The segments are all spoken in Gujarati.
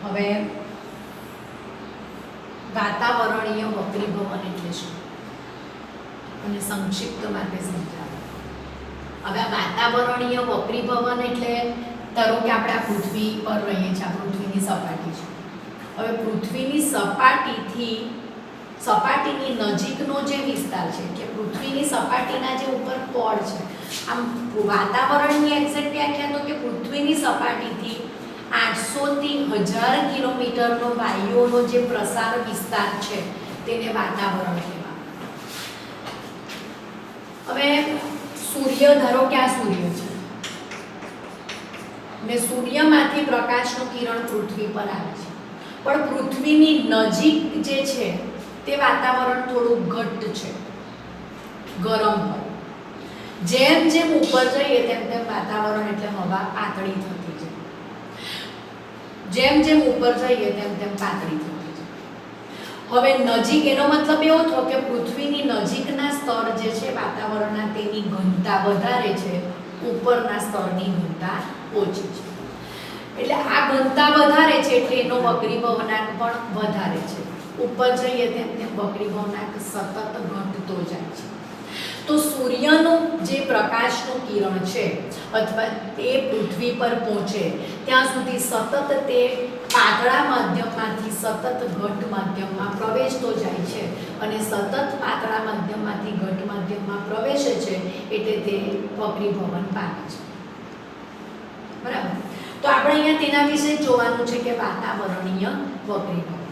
હવે વાતાવરણીય વક્રીભવન એટલે શું અને સંક્ષિપ્ત માટે સમજાવો. હવે આ વાતાવરણીય વક્રીભવન એટલે ધારો કે આપણે આ પૃથ્વી પર રહીએ છીએ, આ પૃથ્વીની સપાટી છે. હવે પૃથ્વીની સપાટીની નજીકનો જે વિસ્તાર છે કે પૃથ્વીની સપાટીના જે ઉપર પડ છે, આમ વાતાવરણની એક્ઝેક્ટ વ્યાખ્યા તો કે પૃથ્વીની સપાટીથી 800 થી 1000 કિલોમીટરનો વાયુઓનો જે પ્રસાર વિસ્તાર છે તેને વાતાવરણ કહેવાય. હવે સૂર્ય, ધારો કે આ સૂર્ય છે ને સૂર્યમાંથી પ્રકાશનું કિરણ પૃથ્વી પર આવે છે, પણ પૃથ્વીની નજીક જે છે તે વાતાવરણ થોડું ઘટ્ટ છે, ગરમ હોય. જેમ જેમ ઉપર જઈએ તેમ તેમ વાતાવરણ એટલે હવા પાતળી થતી જાય. જેમ જેમ ઉપર જઈએ તેમ તેમ પાતળી થતી જાય. હવે નજીક, એનો મતલબ એવો થયો કે પૃથ્વીની નજીકના સ્તર જે છે વાતાવરણના તેની ઘનતા વધારે છે, ઉપરના સ્તરની ઘનતા ઓછી છે. એટલે આ ઘનતા વધારે છે એટલે એનો વક્રીભવનાંક પણ વધારે છે. ઉપર જઈએ તેમ તેમ વક્રીભવનાંક સતત ઘટતો જાય છે. તો સૂર્યનું જે પ્રકાશનું કિરણ છે અથવા તે પૃથ્વી પર પહોંચે ત્યાં સુધી સતત તે પાતળા માધ્યમમાંથી સતત ઘટ માધ્યમમાં પ્રવેશતો જાય છે અને સતત પાતળા માધ્યમમાંથી ઘટ માધ્યમમાં પ્રવેશે છે એટલે તે વક્રીભવન પામે છે. બરાબર. તો આપણે અહીંયા તેના વિશે જોવાનું છે કે વાતાવરણીય વક્રીભવન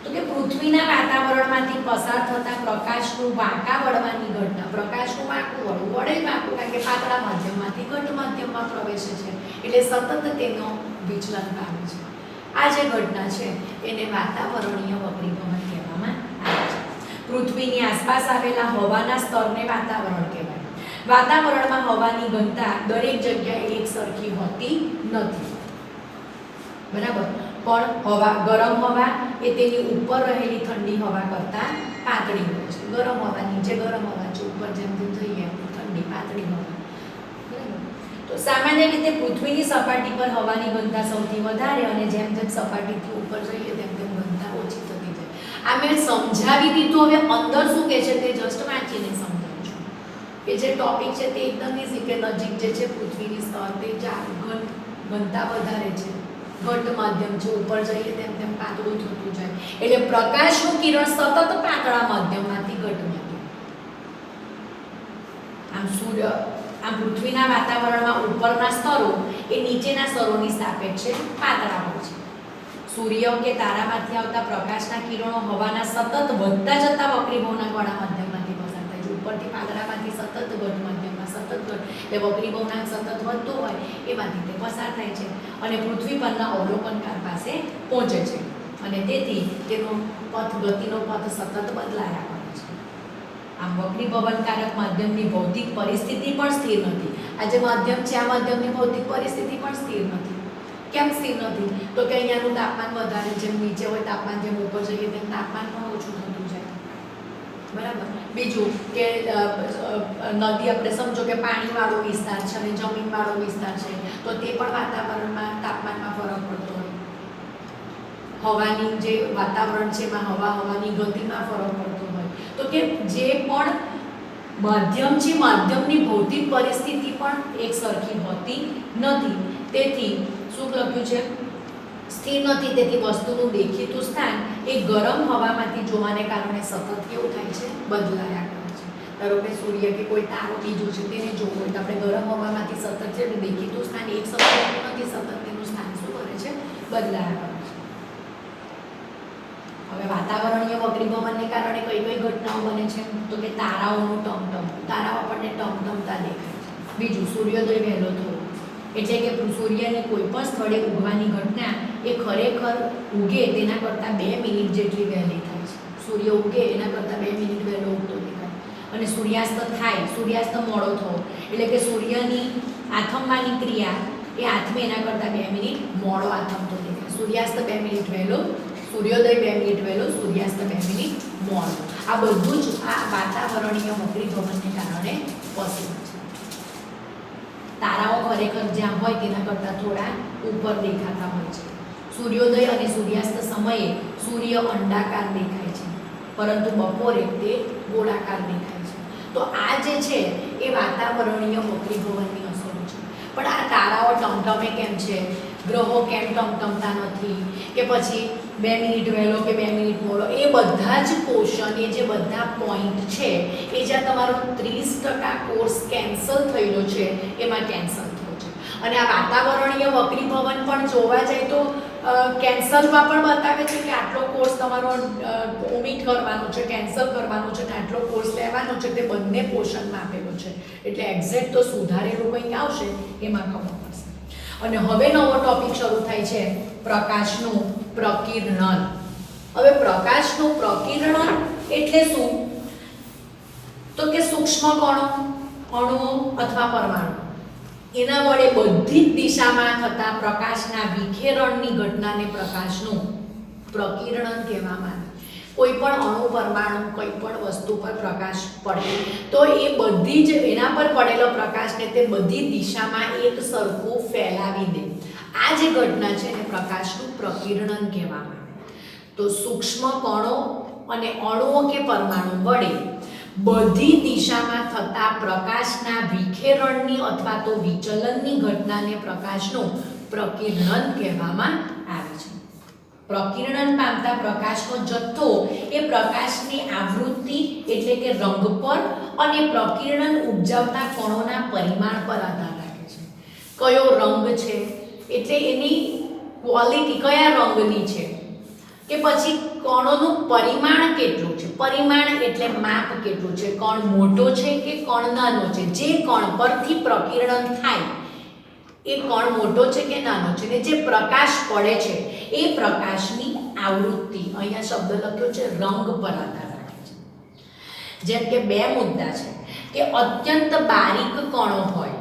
તો કે પૃથ્વીના વાતાવરણમાંથી પસાર થતા પ્રકાશનું વાંકા વળવાની ઘટના, પ્રકાશનું વાંકું વળવું, વળે વાંકું કારણ કે પાતળા માધ્યમમાંથી ઘટ માધ્યમમાં પ્રવેશે છે એટલે સતત તેનો વિચલન પામે છે. આ જે ઘટના છે એને વાતાવરણીય વક્રીભવન કહેવામાં આવે છે. પૃથ્વીની આસપાસ આવેલા હવાના સ્તરને વાતાવરણ કહેવાય. વાતાવરણમાં હવાની ઘનતા દરેક જગ્યાએ એક સરખી હોતી નથી. બરાબર. પણ હવા, ગરમ હવા એ તેની ઉપર રહેલી ઠંડી હવા કરતાં પાતળી હોય છે. ગરમ હવા નીચે ગરમ હવા છે, ઉપર જેમ જેમ જઈએ ઠંડી પાતળી હવા. બરાબર. તો સામાન્ય રીતે પૃથ્વીની સપાટી પર હવાની ઘનતા સૌથી વધારે અને જેમ જેમ સપાટીથી ઉપર જઈએ તેમ તેમ ઘનતા ઓછી થતી જાય. આ મેં સમજાવી દીધું. હવે અંદર શું કહે છે તે જસ્ટ વાંચીને સમજાવું છું કે જે ટોપિક છે તે એકદમ ઈઝી, કે નજીક જે છે પૃથ્વીની સ્તર તે ઘનતા વધારે છે, ઘટ માધ્યમ છે, ઉપર જઈએ તેમ તેમ પાતળું થતું જાય એટલે પ્રકાશનું કિરણ સતત પાતળા માધ્યમમાંથી ઘટ માધ્યમ. આમ પૃથ્વીના વાતાવરણમાં ઉપરના સ્તરો એ નીચેના સ્તરોની સાપેક્ષે પાતળા હોય છે. સૂર્ય કે તારામાંથી આવતા પ્રકાશના કિરણો હવાના સતત વધતા જતા વક્રીભવનાંકવાળા માધ્યમમાંથી પસાર થાય છે. ઉપરથી પાતળામાંથી સતત ઘટ માધ્યમમાં સતત ઘટ એટલે વક્રીભવનાંક સતત વધતો હોય એમાંથી તે પસાર થાય છે અને પૃથ્વી પરના અવલોકનકાર પાસે પહોંચે છે અને તેથી તેનો પથ, ગતિનો પથ સતત બદલાયા કરે છે. આમ વક્રીભવનકારક માધ્યમની ભૌતિક પરિસ્થિતિ પણ સ્થિર નથી. આ જે માધ્યમ છે આ માધ્યમની ભૌતિક પરિસ્થિતિ પણ સ્થિર નથી. કેમ સ્થિર નથી? તો કે અહીંયાનું તાપમાન વધારે, જેમ નીચે હોય તાપમાન, જેમ ઉપર જઈએ તેમ તાપમાન પણ ઓછું થતું જાય. બરાબર. બીજું કે નદી, આપણે સમજો કે પાણીવાળો વિસ્તાર છે અને જમીનવાળો વિસ્તાર છે તો તે પણ વાતાવરણમાં તાપમાનમાં ફરક પડતો હોય. હવાની જે વાતાવરણ છે એમાં હવાની ગતિમાં ફરક પડતો હોય. તો કે જે પણ માધ્યમ છે માધ્યમની ભૌતિક પરિસ્થિતિ પણ એક સરખી હોતી નથી. તેથી શું લખ્યું છે? સ્થિર નથી. તેથી વસ્તુનું દેખીતું સ્થાન એ ગરમ હવામાંથી જોવાને કારણે સતત કેવું થાય છે? બદલાયા કરે છે. ધારો કે સૂર્ય કે કોઈ તારો બીજો છે તેને જોવું હોય તો આપણે ગરમ હવામાંથી સતત છે દેખીતું સ્થાન એક સરખું નથી, સતત તેનું સ્થાન શું કરે છે? બદલાયા કરે છે. હવે વાતાવરણીય વક્રીભવનને કારણે કઈ કઈ ઘટનાઓ બને છે? તો કે તારાઓનું ટમટમ, તારાઓ આપણને ટમટમતા દેખાય છે. બીજું, સૂર્યોદય વહેલો થવો, એટલે કે સૂર્યને કોઈ પણ સ્થળે ઉગવાની ઘટના એ ખરેખર ઉગે તેના કરતાં 2 મિનિટ જેટલી વહેલી થાય છે. સૂર્ય ઉગે એના કરતાં 2 મિનિટ વહેલો ઉગતો દેખાય. અને સૂર્યાસ્ત થાય, સૂર્યાસ્ત મોડો થવો એટલે કે સૂર્યની આથમવાની ક્રિયા એ આથમે એના કરતાં 2 મિનિટ મોડો આથમતો દેખાય. સૂર્યાસ્ત 2 મિનિટ વહેલો, સૂર્યોદય 2 મિનિટ વહેલો, સૂર્યાસ્ત 2 મિનિટ મોડો. આ બધું જ આ વાતાવરણીય વક્રીભવનને કારણે પોસિબલ છે. તારાઓ ખરેખર જ્યાં હોય તેના કરતાં થોડા ઉપર દેખાતા હોય છે. સૂર્યોદય અને સૂર્યાસ્ત સમયે સૂર્ય અંડાકાર દેખાય છે, પરંતુ બપોરે તે ગોળાકાર દેખાય છે. તો આ જે છે એ વાતાવરણીય વક્રીભવનની અસરો છે. પણ આ તારાઓ ટમટમે કેમ છે, ગ્રહો કેમ ટમટમતા નથી, કે પછી 2 મિનિટ વહેલો કે 2 મિનિટ મોડો, એ બધા જ પોર્શન, એ જે બધા પોઈન્ટ છે એ જ્યાં તમારો 30% કોર્સ કેન્સલ થયેલો છે એમાં કેન્સલ થયો છે. અને આ વાતાવરણીય વક્રીભવન પણ જોવા જાય તો કેન્સલમાં પણ બતાવે છે કે આટલો કોર્સ તમારો ઓમિટ કરવાનો છે, કેન્સલ કરવાનો છે, ને આટલો કોર્સ લેવાનો છે, તે બંને પોર્શનમાં આપેલો છે. એટલે એક્ઝેક્ટ તો સુધારેલું કંઈક આવશે એમાં ખબર પડશે. અને હવે નવો ટોપિક શરૂ થાય છે, પ્રકાશનું પ્રકિરણ. હવે પ્રકાશનું પ્રકિરણ એટલે શું? તો કે સૂક્ષ્મ કણો, અણુઓ અથવા પરમાણુ એના વડે બધી જ દિશામાં થતા પ્રકાશના વિખેરણની ઘટનાને પ્રકાશનું પ્રકિરણ કહેવામાં આવે. કોઈ પણ અણુ, પરમાણુ, કોઈ પણ વસ્તુ પર પ્રકાશ પડે તો એ બધી જ એના પર પડેલો પ્રકાશને તે બધી દિશામાં એક સરખું ફેલાવી દે. આ જે ઘટના છે એને પ્રકાશનું પ્રકિરણ કહેવામાં આવે. તો સૂક્ષ્મ કણો અને અણુઓ કે પરમાણુ વડે બધી દિશામાં થતા પ્રકાશના વિખેરણની અથવા તો વિચલનની ઘટનાને પ્રકાશનું પ્રકિરણ કહેવામાં આવે છે. પ્રકિરણ પામતા પ્રકાશનો જથ્થો એ પ્રકાશની આવૃત્તિ એટલે કે રંગ પર અને પ્રકિરણ ઉપજાવતા કણોના પરિમાણ પર આધાર રાખે છે. કયો રંગ છે એટલે એની ક્વોલિટી કયા રંગની છે, કે પછી કણોનું પરિમાણ કેટલું છે. પરિમાણ એટલે માપ કેટલું છે, કણ મોટો છે કે કણ નાનો છે. જે કણ પરથી પ્રકિરણ થાય એ કણ મોટો છે કે નાનો છે, ને જે પ્રકાશ પડે છે એ પ્રકાશની આવૃત્તિ, અહીંયા શબ્દ લખ્યો છે રંગ પર આધાર રાખે છે. જેમ કે 2 મુદ્દા છે કે અત્યંત બારીક કણો હોય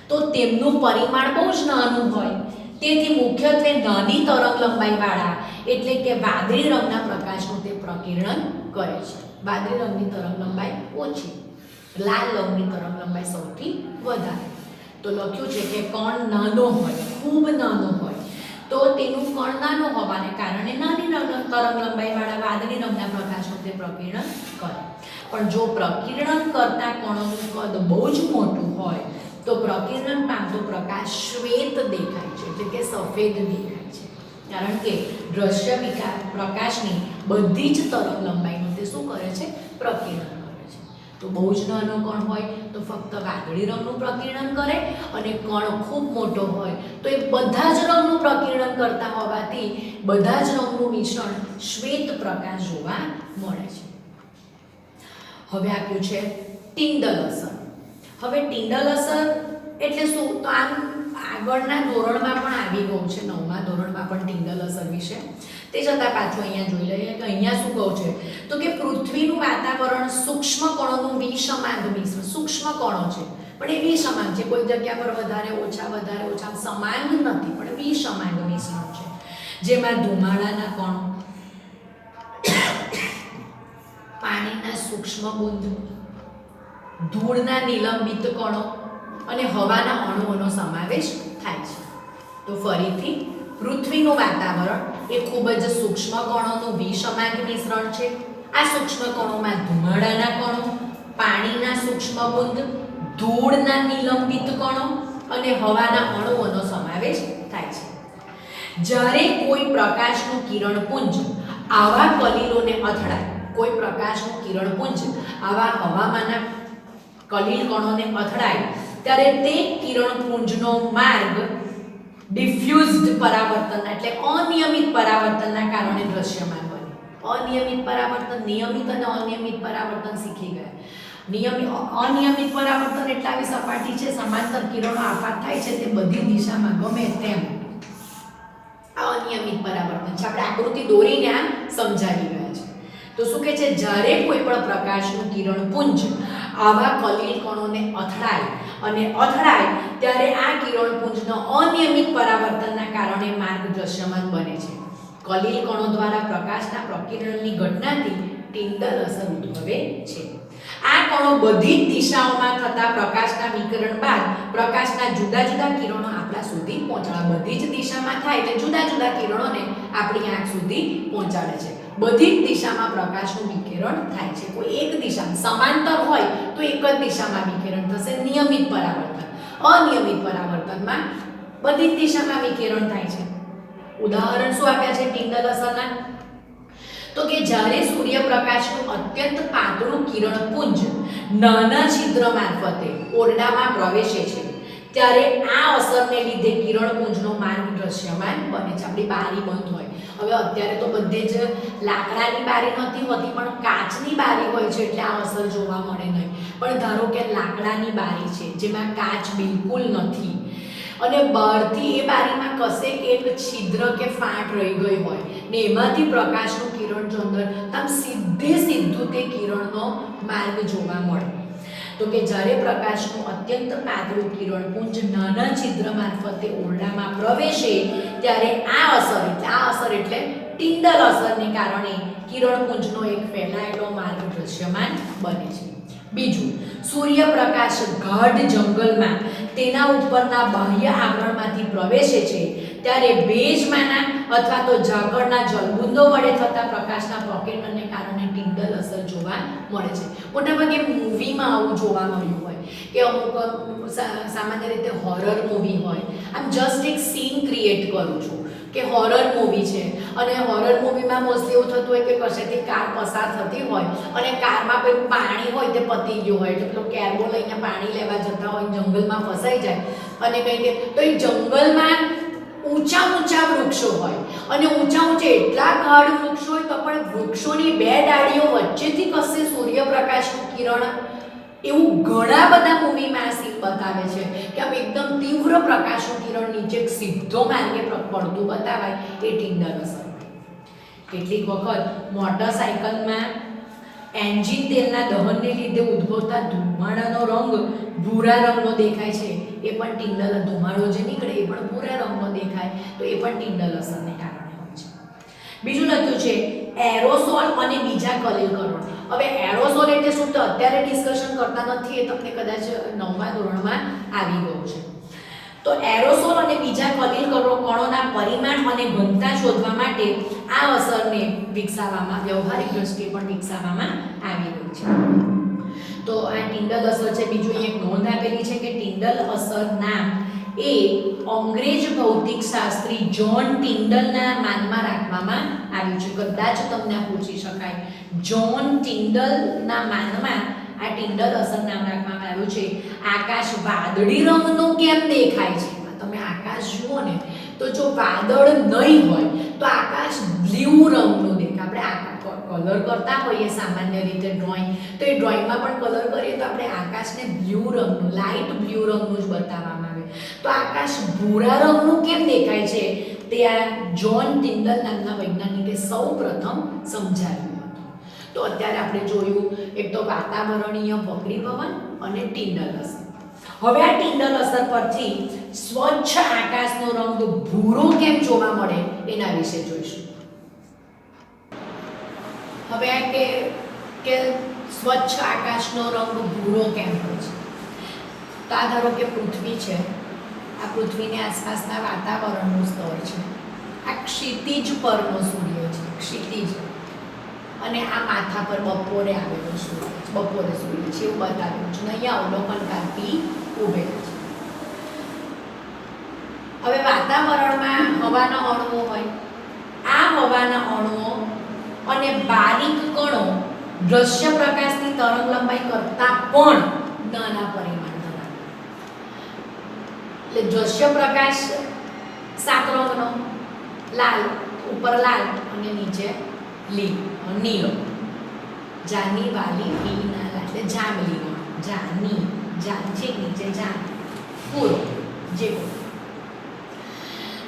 તો તેમનું પરિમાણ બહુ જ નાનું હોય, તેથી મુખ્યત્વે નાની તરંગ લંબાઈવાળા એટલે કે વાદળી રંગના પ્રકાશનું તે પ્રકિરણ કરે છે. વાદળી રંગની તરંગ લંબાઈ ઓછી, લાલ રંગની તરંગ લંબાઈ સૌથી વધારે. તો લખ્યું છે કે કણ નાનો હોય, ખૂબ નાનો હોય તો તેનું કણ નાનો હોવાને કારણે નાની તરંગ લંબાઈવાળા વાદળી રંગના પ્રકાશનું તે પ્રકિરણ કરે. પણ જો પ્રકિરણ કરતા કણોનું કદ બહુ જ મોટું હોય તો પ્રકિરણ પામતો પ્રકાશ શ્વેત દેખાય છે, એટલે કે સફેદ દેખાય છે. કારણ કે દ્રશ્ય પ્રકાશની બધી જ તરંગ લંબાઈનું તે શું કરે છે, પ્રકિરણ કરે છે. તો બહુ જ નાનો કણ હોય તો ફક્ત વાદળી રંગનું પ્રકિરણ કરે, અને કણ ખૂબ મોટો હોય તો એ બધા જ રંગનું પ્રકિરણ કરતા હોવાથી બધા જ રંગનું મિશ્રણ શ્વેત પ્રકાશ જોવા મળે છે. હવે આપ્યું છે ટિન્ડલ અસર. હવે ટિન્ડલ અસર એટલે શું? તો આમ આગળના ધોરણમાં પણ આવી ગયું છે, 9મા ધોરણમાં પણ ટિન્ડલ અસર વિશે. તે છતાં પાછું અહીંયા જોઈ લઈએ કે અહીંયા શું કહું છે, તો કે પૃથ્વીનું વાતાવરણ સૂક્ષ્મ કણોનું વિષમાંગ મિશ્રણ. સૂક્ષ્મ કણો છે પણ એ વિષમાંગ છે, કોઈ જગ્યા પર વધારે ઓછા સમાંગ નથી, પણ વિષમાંગ મિશ્રણ છે. જેમાં ધુમાડાના કણો, પાણીના સૂક્ષ્મ બુંદ, ધૂળના નિલંબિત કણો અને હવાના અણુઓનો સમાવેશ થાય છે. તો ફરીથી પૃથ્વીનું વાતાવરણ એ ખૂબ જ સૂક્ષ્મ કણોનું વિષમાંગ મિશ્રણ છે. આ સૂક્ષ્મ કણોમાં ધુમાડાના કણો, પાણીના સૂક્ષ્મ બુંદ, ધૂળના નિલંબિત કણો અને હવાના અણુઓનો સમાવેશ થાય છે. જ્યારે કોઈ પ્રકાશનું કિરણપુંજ આવા કલીલોને અથડાય, કોઈ પ્રકાશનું કિરણપુંજ આવા હવામાંના કલીલ કણોને અથડાય ત્યારે તે કિરણપુંજનો માર્ગ ડિફ્યુઝડ પરાવર્તન એટલે અનિયમિત પરાવર્તનના કારણે દ્રશ્યમાન બને. અનિયમિત પરાવર્તન, નિયમિત અને અનિયમિત પરાવર્તન શીખી ગયા. અનિયમિત પરાવર્તન એટલે આવી સપાટી છે, સમાંતર કિરણો આપાત થાય છે તે બધી દિશામાં ગમે તેમ. આ અનિયમિત પરાવર્તન છે. આપણે આકૃતિ દોરીને આ સમજાવી રહ્યા છે. તો શું કહે છે, જ્યારે કોઈ પણ પ્રકાશનું કિરણપુંજ આવા કલીલ કણોને અથડાય ત્યારે આ કિરણપુંજનો અનિયમિત પરાવર્તનના કારણે માર્ગ દ્રશ્યમાન બને છે. કલીલ કણો દ્વારા પ્રકાશના પ્રકિરણની ઘટનાથી ટિન્ડલ અસર ઉદ્ભવે છે. આ કણો બધી જ દિશાઓમાં થતા પ્રકાશના વિકિરણ બાદ પ્રકાશના જુદા જુદા કિરણો આપણા સુધી પહોંચાડે. બધી જ દિશામાં થાય એટલે જુદા જુદા કિરણોને આપણી આંખ સુધી પહોંચાડે છે. બધી જ દિશામાં પ્રકાશનું વિકિરણ થાય છે. કોઈ એક દિશામાં સમાંતર હોય તો એક જ દિશામાં વિકિરણ થશે, નિયમિત પરાવર્તન. અનિયમિત પરાવર્તનમાં બધી જ દિશામાં વિકિરણ થાય છે. ઉદાહરણ શું આપ્યા છે ટિન્ડલ અસરના? તો કે જ્યારે સૂર્યપ્રકાશનું અત્યંત પાતળું કિરણપુંજ નાના છિદ્ર મારફતે ઓરડામાં પ્રવેશે છે ત્યારે આ અસરને લીધે કિરણપુંજનો માર્ગ દ્રશ્યમાન બને છે. આપણી બારી બંધ હોય, હવે અત્યારે તો બધે જ લાકડાની બારી નથી હોતી પણ કાચની બારી હોય છે એટલે આ અસર જોવા મળે નહીં. પણ ધારો કે લાકડાની બારી છે જેમાં કાચ બિલકુલ નથી અને બહારથી એ બારીમાં કશેક એક છિદ્ર કે ફાટ રહી ગઈ હોય ને એમાંથી પ્રકાશનું કિરણ જો અંદર આમ સીધું તે કિરણનો માર્ગ જોવા મળે. તો કે જ્યારે પ્રકાશનું અત્યંત પાતળું કિરણપુંજ નાના છિદ્ર મારફતે ઓરડામાં પ્રવેશે ત્યારે આ અસર એટલે ટિન્ડલ અસરને કારણે કિરણપુંજનો એક ફેલાયેલો માર્ગ દ્રશ્યમાન બને છે. બીજું, સૂર્યપ્રકાશ ગાઢ જંગલમાં તેના ઉપરના બાહ્ય આવરણમાંથી પ્રવેશે છે ત્યારે ભેજમાંના અથવા તો ઝાકળના જળબુંદો વડે થતા પ્રકાશના પ્રકીર્ણનને કારણે ટિન્ડલ અસર જોવા મળે છે. મોટાભાગે મૂવીમાં આવું જોવા મળ્યું હોય કે અમુક સામાન્ય રીતે હોરર મૂવી હોય, આમ જસ્ટ એક સીન ક્રિએટ કરું છું કે હોરર મૂવી છે અને હોરર મૂવીમાં મોસ્ટલી એવું થતું હોય કે કશેથી કાર પસાર થતી હોય અને કારમાં પેલું પાણી હોય તે પતી ગયું હોય એટલે પેલો કેરબો લઈને પાણી લેવા જતા હોય, જંગલમાં ફસાઈ જાય અને કંઈ તો એ જંગલમાં ઊંચા વૃક્ષો હોય અને ઊંચા એટલા ગાઢ વૃક્ષો હોય તો પણ વૃક્ષોની બે ડાળીઓ વચ્ચેથી કશે સૂર્યપ્રકાશનું કિરણ, એવું ઘણા બધા મૂવીમાં આ સીન બતાવે છે કે આમ એકદમ તીવ્ર પ્રકાશનું કિરણ નીચે સીધો માર્ગે પડતું બતાવાય એ ટિન્ડલ અસર. કેટલીક વખત મોટરસાયકલમાં એન્જિન તેલના દહનને લીધે ઉદ્ભવતા ધુમાડાનો રંગ ભૂરા રંગનો દેખાય છે, એ પણ ટિન્ડલ, ધુમાડો જે નીકળે એ પણ ભૂરા રંગનો દેખાય તો એ પણ ટિન્ડલ અસરને કારણે હોય છે. બીજું લખ્યું છે એરોસોલ અને બીજા કલિલકણો. હવે એરોસોલ એટલે શું તો અત્યારે ડિસ્કશન કરતા નથી, એ તમને કદાચ 9મા ધોરણમાં આવી ગયું છે. તો એરોસોલ અને બીજા કલિલકણોના પરિમાણ અને ઘનતા શોધવા માટે આ અસરને વિકસાવવામાં, વ્યવહારિક દ્રષ્ટિએ પણ વિકસાવવામાં આવી રહી છે. તો આ ટિન્ડલ અસર છે. બીજું એક નોંધ આપેલી છે કે ટિન્ડલ અસર નામ એ અંગ્રેજ ભૌતિકશાસ્ત્રી જ્હોન ટિન્ડલના માનમાં રાખવામાં આવ્યું છે. કદાચ તમને પૂછી શકાય, જ્હોન ટિન્ડલના માનમાં આ ટિન્ડલ અસર નામ રાખવામાં આવ્યું છે. આકાશ વાદળી રંગનું કેમ દેખાય છે? તમે આકાશ જુઓ ને તો જો વાદળ નહીં હોય તો આકાશ બ્લુ રંગનું દેખાય. આપણે કલર કરતા હોઈએ સામાન્ય રીતે ડ્રોઈંગ, તો એ ડ્રોઈંગમાં પણ કલર કરીએ તો આપણે આકાશને બ્લુ રંગનું, લાઇટ બ્લુ રંગનું જ બતાવવામાં આવે. તો આકાશ ભૂરા રંગનું કેમ દેખાય છે તે આ જ્હોન ટિન્ડલ નામના વૈજ્ઞાનિકે સૌપ્રથમ સમજાવ્યું હતું. તો અત્યારે આપણે જોયું એક તો વાતાવરણીય વક્રીભવન અને ટિન્ડલ અસર. હવે આ ટિન્ડલ અસર પરથી સ્વચ્છ આકાશનો રંગ ભૂરો કેમ જોવા મળે એના વિશે જોઈશું. હવે આ કે સ્વચ્છ આકાશનો રંગ ભૂરો કેમ હોય છે? તો આ ધારો કે પૃથ્વી છે, આ પૃથ્વીની આસપાસના વાતાવરણનું સ્તર છે, આ ક્ષિતિજ પરનો સૂર્ય છે, ક્ષિતિજ, અને આ માથા પર બપોરે આવેલો સૂર્ય છે, બપોરે સૂર્ય છે એવું બતાવ્યું છે. અહીંયા અવલોકનકાર પી ઉભેલા છે. હવે વાતાવરણમાં હવાના અણુઓ હોય, આ હવાના અણુઓ અને બારીક કણો દ્રશ્ય પ્રકાશની તરંગ લંબાઈ કરતાં પણ નાના પરિમાણ ધરાવે. એટલે દ્રશ્ય પ્રકાશ 7 રંગનો, લાલ, ઉપર લાલ અને નીચે નીલો, જાની વાલી પીના લાલ, એટલે જાંબલી રંગ, જાની, જાન છે નીચે જાન, પૂરો જેવો.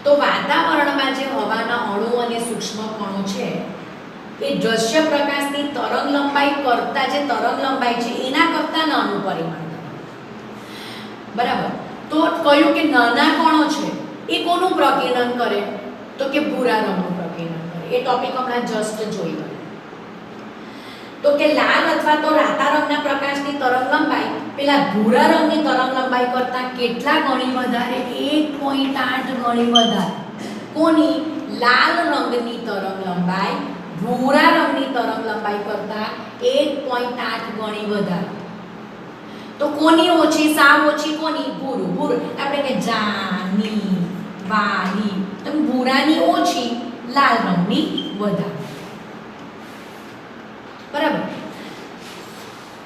તો વાતાવરણમાં જે હવાના અણુ અને સૂક્ષ્મ કણો છે એ દ્રશ્ય પ્રકાશની તરંગ લંબાઈ કરતાં, જે તરંગ લંબાઈ છે એના કરતાં નાનું પરિમાણ ધરાવે. બરાબર. તો કહ્યું કે નાના કણો છે એ કોનું પ્રકીર્ણન કરે? તો કે ભૂરા રંગનું પ્રકીર્ણન કરે. એ ટોપિક હમણાં જસ્ટ જોઈ ગયા. તો કે લાલ અથવા તો રાતા રંગના પ્રકાશની તરંગલંબાઈ પેલા ભૂરા રંગની તરંગલંબાઈ કરતાં કેટલા ગણી વધારે? 1.8 ગણી વધારે. કોની? લાલ રંગની તરંગલંબાઈ ભૂરા રંગની તરંગલંબાઈ કરતાં 1.8 ગણી વધારે. તો કોની ઓછી? સાવ ઓછી કોની? ભૂરું. ભૂરું આપણે કે જાની વાલી, તો ભૂરાની ઓછી, લાલ રંગની વધારે. બરાબર.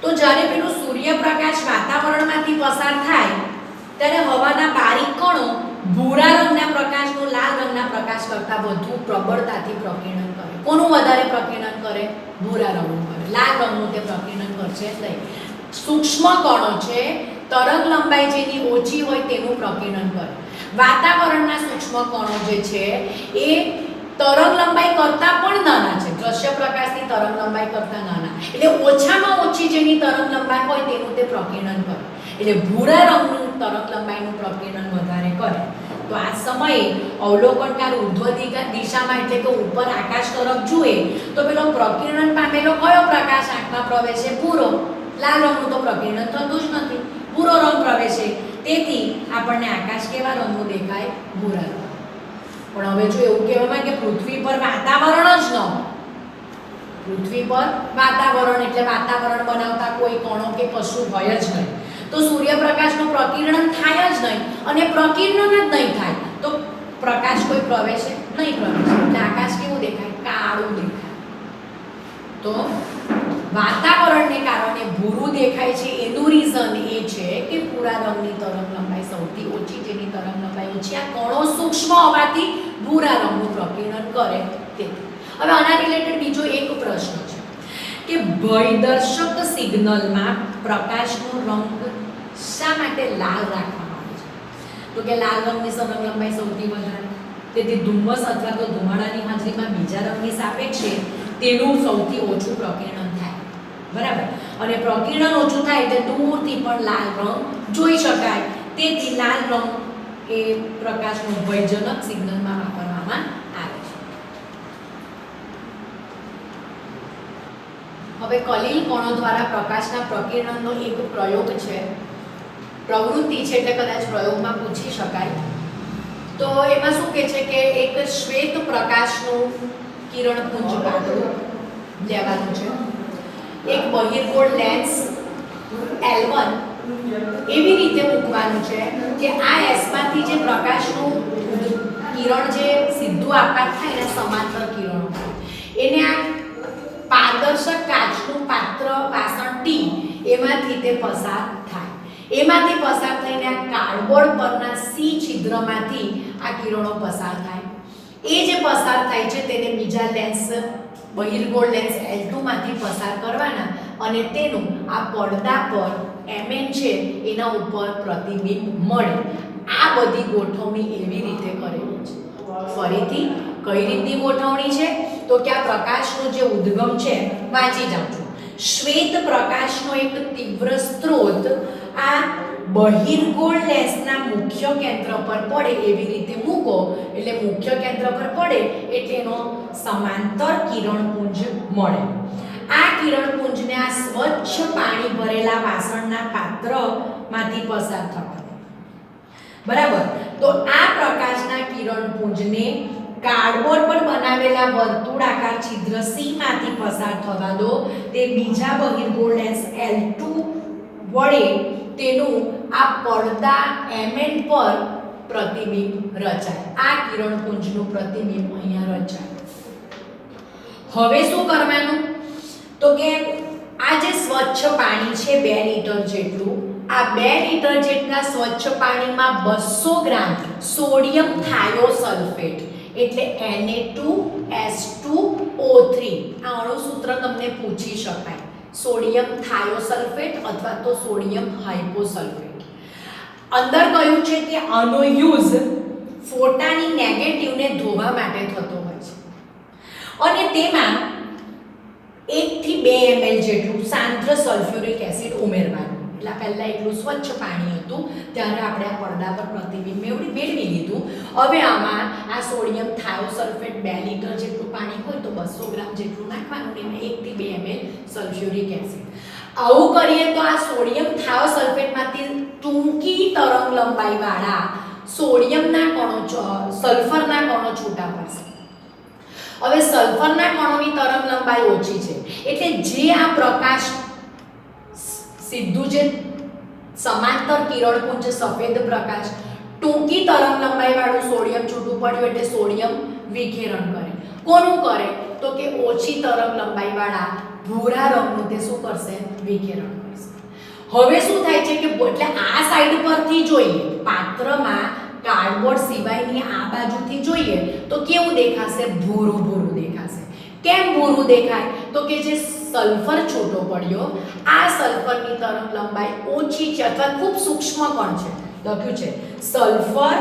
તો જ્યારે પેલું સૂર્યપ્રકાશ વાતાવરણમાંથી પસાર થાય ત્યારે હવાના બારીક કણો ભૂરા રંગના પ્રકાશનું લાલ રંગના પ્રકાશ કરતાં વધુ પ્રબળતાથી પ્રકીર્ણન કરે. કોનું વધારે પ્રકીર્ણન કરે? ભૂરા રંગનું કરે. લાલ રંગનું તે પ્રકીર્ણન કરશે નહીં. સૂક્ષ્મ કણો છે, તરંગલંબાઈ જેની ઓછી હોય તેનું પ્રકીર્ણન કરે. વાતાવરણના સૂક્ષ્મ કણો જે છે એ તરંગલંબાઈ કરતાં પણ નાના છે, દ્રશ્ય પ્રકાશની તરંગલંબાઈ કરતાં નાના, એટલે ઓછામાં ઓછી જેની તરંગલંબાઈ હોય તેનું તે પ્રકીર્ણન કરે. એટલે ભૂરા રંગનું તરંગલંબાઈનું પ્રકીર્ણન વધારે કરે. તો આ સમયે અવલોકનકાર ઉર્ધ્વ દિશામાં એટલે કે ઉપર આકાશ તરફ જુએ તો પેલો પ્રકીર્ણન પામેલો કયો પ્રકાશ આંખમાં પ્રવેશે? ભૂરો. લાલ રંગનું તો પ્રકીર્ણન થતું જ નથી, ભૂરો રંગ પ્રવેશે. તેથી આપણને આકાશ કેવા રંગનું દેખાય? ભૂરા રંગ. પણ હવે જો એવું કહેવામાં કે પૃથ્વી પર વાતાવરણ જ ન હોય, પૃથ્વી પર વાતાવરણ એટલે વાતાવરણ બનાવતા કોઈ કણો કે કશું હોય જ નહીં, તો સૂર્યપ્રકાશનું પ્રકીર્ણન થાય જ નહીં, અને પ્રકીર્ણન જ નહીં થાય તો પ્રકાશ કોઈ પ્રવેશે નહીં, પ્રવેશે એટલે આકાશ કેવું દેખાય? કાળું દેખાય. તો વાતાવરણને કારણે ભૂરું દેખાય છે એનું રીઝન એ છે કે ભૂરા રંગની તરંગલંબાઈ સૌથી ઓછી, જેની તરંગલંબાઈ ઓછી આ કણો સૂક્ષ્મ હોવાથી ભૂરા રંગનું પ્રકીર્ણન કરે તે. હવે આના રિલેટેડ બીજો એક પ્રશ્ન છે કે ભયદર્શક સિગ્નલમાં પ્રકાશનો રંગ શા માટે લાલ રાખવામાં આવે છે? તો કે લાલ રંગની તરંગલંબાઈ સૌથી વધારે, તેથી ધુમ્મસ અથવા તો ધુમાડાની હાજરીમાં બીજા રંગની સાપેક્ષે તેનું સૌથી ઓછું પ્રકીર્ણન થાય. બરાબર. અને પ્રકીર્ણન ઓછું થાય એટલે દૂરથી પણ લાલ રંગ જોઈ શકાય. તેથી લાલ રંગ એ પ્રકાશનું ભયજનક સિગ્નલમાં વાપરવામાં આવે છે. હવે કલીલ કણો દ્વારા પ્રકાશના પ્રકીર્ણનનો એક પ્રયોગ છે, પ્રવૃત્તિ છે, એટલે કદાચ પ્રયોગમાં પૂછી શકાય. તો એમાં શું કહે છે કે એક શ્વેત પ્રકાશનું કિરણપુંજ પાતળું લેવાનું છે, એક બહિર્ગોળ લેન્સ L1 એવી રીતે મૂકવાનું છે કે આ એસમાંથી જે પ્રકાશનું કિરણ જે સીધું આપાત થાય એને સમાંતર કિરણો થાય, એને આ પારદર્શક કાચનું પાત્ર વાસણ ટી એમાંથી તે પસાર થાય. એમાંથી પસાર થઈને આ કાર્ડબોર્ડ પરના સી છિદ્રમાંથી આ કિરણો પસાર થાય. એ જે પસાર થાય છે તેને બીજા લેન્સ બહિર્ગોળ લેન્સ L2 માંથી પસાર કરવાના અને તેનું આ પડદા પર Mn છે એના ઉપર પ્રતિબિંબ મળે. આ બધી ગોઠવણી એવી રીતે કરેલી છે. ફરીથી કઈ રીતની ગોઠવણી છે? તો કે આ પ્રકાશનો જે ઉદ્ગમ છે, વાંચી જાઉં છું, શ્વેત પ્રકાશનો એક તીવ્ર સ્ત્રોત આ બહિર્ગોળ લેન્સના મુખ્ય કેન્દ્ર પર પડે એવી રીતે મૂકો, એટલે મુખ્ય કેન્દ્ર પર પડે એટલે એનો સમાંતર કિરણપુંજ મળે. આ કિરણપુંજને આ સ્વચ્છ પાણી ભરેલા વાસણના પાત્રમાંથી પસાર થવા દો. બરાબર. તો આ પ્રકાશના કિરણપુંજને કાર્ડબોર્ડ પર બનાવેલા વર્તુળાકાર છિદ્ર C માંથી પસાર થવા દો. તે બીજા બહિર્ગોળ લેન્સ L2 વડે તેનું આ પડદા Mn પર પ્રતિબિંબ રચાય. આ કિરણપુંજનું પ્રતિબિંબ અહીંયા રચાય. હવે શું કરવાનું? તો કે આ જે સ્વચ્છ પાણી છે 2 લીટર જેટલું, આ 2 લીટર જેટલા સ્વચ્છ પાણીમાં 200 ગ્રામ સોડિયમ થાયોસલ્ફેટ એટલે Na2S2O3 આ અણુસૂત્ર તમને પૂછી શકાય. સોડિયમ થાયોસલ્ફેટ અથવા તો સોડિયમ હાઇપોસલ્ફેટ. અંદર કહ્યું છે કે આનો યુઝ ફોટાની નેગેટિવને ધોવા માટે થતો હોય છે અને તેમાં 1 થી 2 ml જેટલું સાંદ્ર સલ્ફ્યુરિક એસિડ ઉમેરવાનું. એટલે પહેલાં એટલું સ્વચ્છ પાણી હતું, ત્યારે આપણે આ પડદા પર પ્રતિબિંબ મેળવી લીધું. હવે આમાં આ સોડિયમ થાયોસલ્ફેટ 2 લિટર જેટલું પાણી હોય તો 200 ગ્રામ જેટલું નાખવાનું, એમાં 1 થી 2 ml સલ્ફ્યુરિક એસિડ. આવું કરીએ તો આ સોડિયમ થાયોસલ્ફેટમાંથી ટૂંકી તરંગ લંબાઈવાળા સોડિયમના કણો સલ્ફરના કણો છૂટા પડશે. હવે સલ્ફરના કણોની તરંગ લંબાઈ ઓછી છે, એટલે જે આ પ્રકાશ સીધું જે સમાંતર કિરણપુંજ સફેદ પ્રકાશ ટૂંકી તરંગ લંબાઈવાળું સોડિયમ છૂટું પડ્યું એટલે સોડિયમ વિકિરણ કરે. કોનું કરે? તો કે ઓછી તરંગ લંબાઈવાળા ભૂરા રંગનું તે શું કરશે? વિકિરણ કરશે. હવે શું થાય છે કે એટલે આ સાઈડ પરથી જોઈએ, પાત્રમાં કાર્ડબોર્ડ સિવાયની આ બાજુથી જોઈએ તો કેવું દેખાશે? ભૂરું ભૂરું દેખાશે. કેમ ભૂરું દેખાય? તો કે જે સલ્ફર છૂટો પડ્યો, આ સલ્ફરની તરંગ લંબાઈ ઓછી છે અથવા ખૂબ સૂક્ષ્મ કણ છે. લખ્યું છે સલ્ફર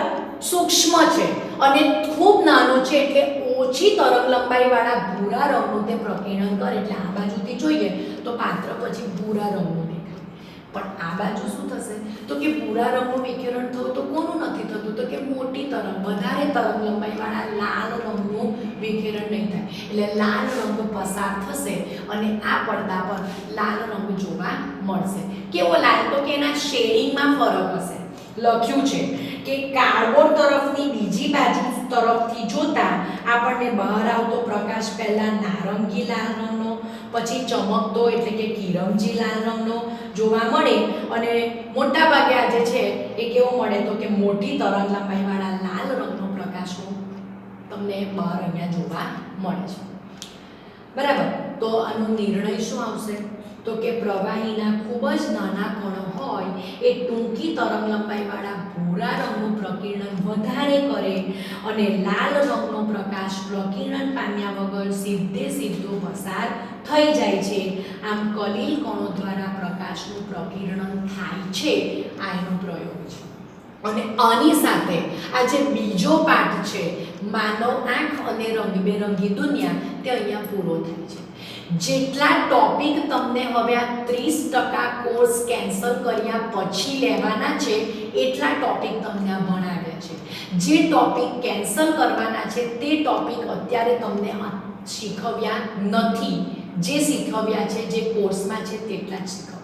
સૂક્ષ્મ છે અને ખૂબ નાનું છે, એટલે ઓછી તરંગ લંબાઈવાળા ભૂરા રંગનું તે પ્રકીર્ણન કરે. એટલે આ બાજુથી જોઈએ તો પાત્ર પછી ભૂરા રંગનું દેખાય. પણ આ બાજુ શું થશે? તો કે ભૂરા રંગનું વિકિરણ થયું તો કોનું નથી થતું? તો કે મોટી તરંગ, વધારે તરંગ લંબાઈવાળા લાલ રંગનું વિકિરણ નહીં થાય. એટલે લાલ રંગ પસાર થશે અને આ પડદા પર લાલ રંગ જોવા મળશે. કેવો લાલ? તો કે એના શેડિંગમાં ફરક હશે. લખ્યું છે કે કાર્ડબોર્ડ તરફની બીજી બાજુ તરફથી જોતા આપણને બહાર આવતો પ્રકાશ પહેલા નારંગી લાલ રંગનો, પછી ચમકતો એટલે કે કિરમજી લાલ રંગનો જોવા મળે અને મોટા ભાગે આ જે છે એ કેવો મળે? તો કે મોટી તરંગ લંબાઈવાળા લાલ રંગનો પ્રકાશનો તમને બહાર અહીંયા જોવા મળે છે. બરાબર. તો આનો નિર્ણય શું આવશે? તો કે પ્રવાહીના ખૂબ જ નાના કણો હોય એ ટૂંકી તરંગ લંબાઈવાળા ભૂરા રંગનું પ્રકીર્ણન વધારે કરે અને લાલ રંગનો પ્રકાશ પ્રકીર્ણન પામ્યા વગર સીધો પસાર થઈ જાય છે. આમ કલીલ કણો દ્વારા પ્રકાશનું પ્રકીર્ણન થાય છે. આ એનો પ્રયોગ છે. અને આની સાથે આ જે બીજો પાઠ છે માનવ આંખ અને રંગબેરંગી દુનિયા, તે અહીંયા પૂરો થાય છે. જેટલા ટોપિક તમને હવે આ 30% કોર્સ કેન્સલ કર્યા પછી લેવાના છે એટલા ટોપિક તમને આ ભણાવ્યા છે. જે ટોપિક કેન્સલ કરવાના છે તે ટોપિક અત્યારે તમને શીખવ્યા નથી. જે શીખવ્યા છે, જે કોર્સમાં છે તેટલા જ શીખવ્યા.